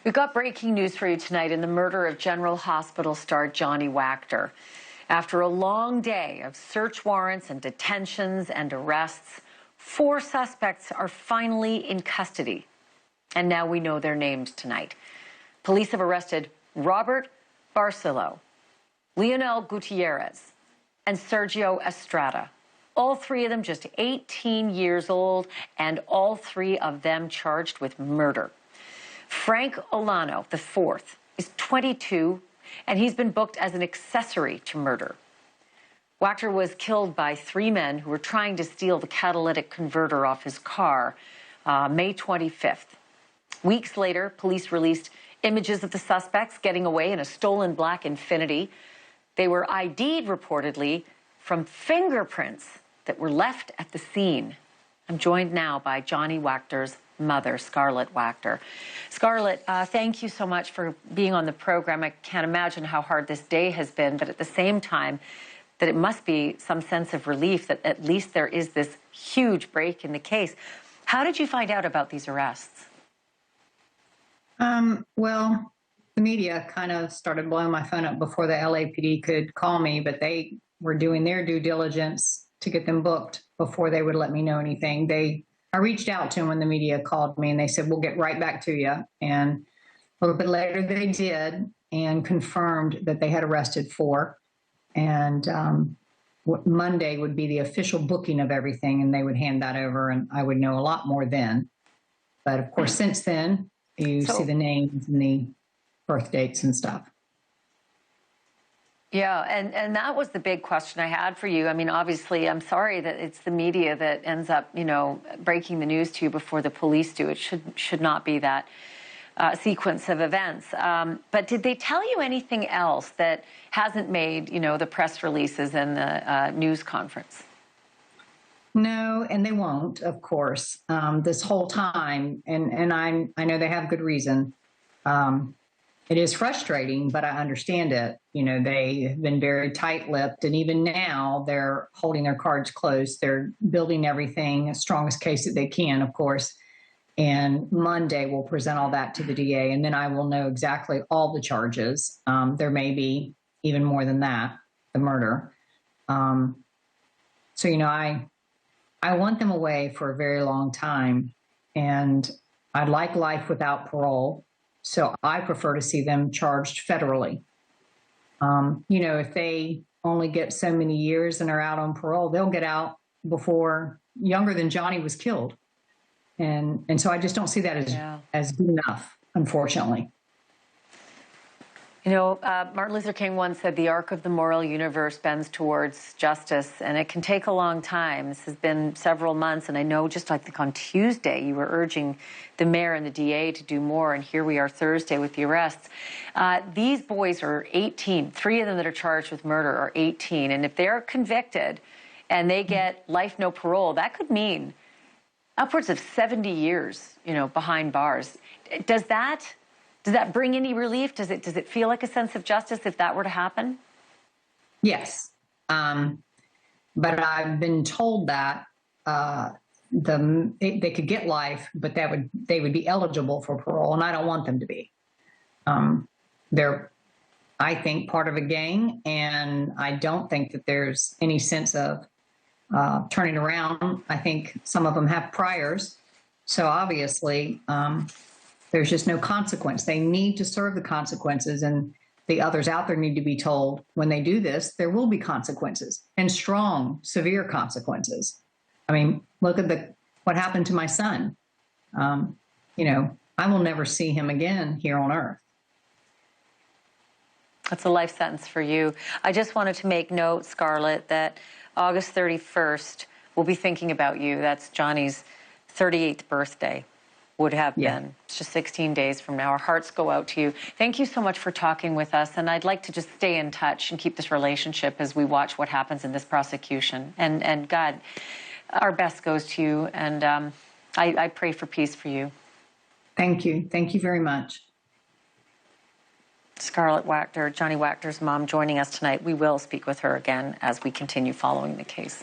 We've got breaking news for you tonight in the murder of General Hospital star Johnny Wactor. After a long day of search warrants and detentions and arrests, 4 suspects are finally in custody. And now we know their names tonight. Police have arrested Robert Barcelo, Leonel Gutierrez, and Sergio Estrada. All 3 of them just 18 years old, and all 3 of them charged with murder. Frank Olano, the 4th, is 22, and he's been booked as an accessory to murder. Wactor was killed by 3 men who were trying to steal the catalytic converter off his car May 25th. Weeks later, police released images of the suspects getting away in a stolen black Infiniti. They were ID'd, reportedly, from fingerprints that were left at the scene. I'm joined now by Johnny Wactor's mother, Scarlett Wactor. Scarlett, thank you so much for being on the program. I can't imagine how hard this day has been, but at the same time, that it must be some sense of relief that at least there is this huge break in the case. How did you find out about these arrests? Well, the media kind of started blowing my phone up before the LAPD could call me, but they were doing their due diligence to get them booked before they would let me know anything. I reached out to them when the media called me, and they said, we'll get right back to you. And a little bit later they did, and confirmed that they had arrested 4. And Monday would be the official booking of everything, and they would hand that over, and I would know a lot more then. But of course, since then, you see the names and the birth dates and stuff. Yeah, and that was the big question I had for you. I mean, obviously, I'm sorry that it's the media that ends up, breaking the news to you before the police do. It should not be that sequence of events. But did they tell you anything else that hasn't made, the press releases and the news conference? No, and they won't, of course, this whole time. And I know they have good reason. It is frustrating, but I understand it. They have been very tight-lipped, and even now they're holding their cards close. They're building everything, as strongest case that they can, of course. And Monday we'll present all that to the DA, and then I will know exactly all the charges. There may be even more than that, the murder. So, I want them away for a very long time, and I'd like life without parole. So I prefer to see them charged federally. If they only get so many years and are out on parole, they'll get out before younger than Johnny was killed. And so I just don't see that as good enough, unfortunately. Martin Luther King once said the arc of the moral universe bends towards justice, and it can take a long time. This has been several months, and I know just I think on Tuesday you were urging the mayor and the DA to do more, and here we are Thursday with the arrests. These boys are 18. 3 of them that are charged with murder are 18, and if they're convicted and they get life no parole, that could mean upwards of 70 years, behind bars. Does that bring any relief? Does it feel like a sense of justice if that were to happen? Yes. But I've been told that they could get life, but they would be eligible for parole, and I don't want them to be. They're, I think, part of a gang, and I don't think that there's any sense of turning around. I think some of them have priors, so obviously there's just no consequence. They need to serve the consequences, and the others out there need to be told when they do this, there will be consequences, and strong, severe consequences. I mean, look at what happened to my son. I will never see him again here on earth. That's a life sentence for you. I just wanted to make note, Scarlett, that August 31st, we'll be thinking about you. That's Johnny's 38th birthday. Would have been. It's just 16 days from now. Our hearts go out to you. Thank you so much for talking with us, and I'd like to just stay in touch and keep this relationship as we watch what happens in this prosecution. And God, our best goes to you, and I pray for peace for you. Thank you. Thank you very much. Scarlett Wactor, Johnny Wactor's mom, joining us tonight. We will speak with her again as we continue following the case.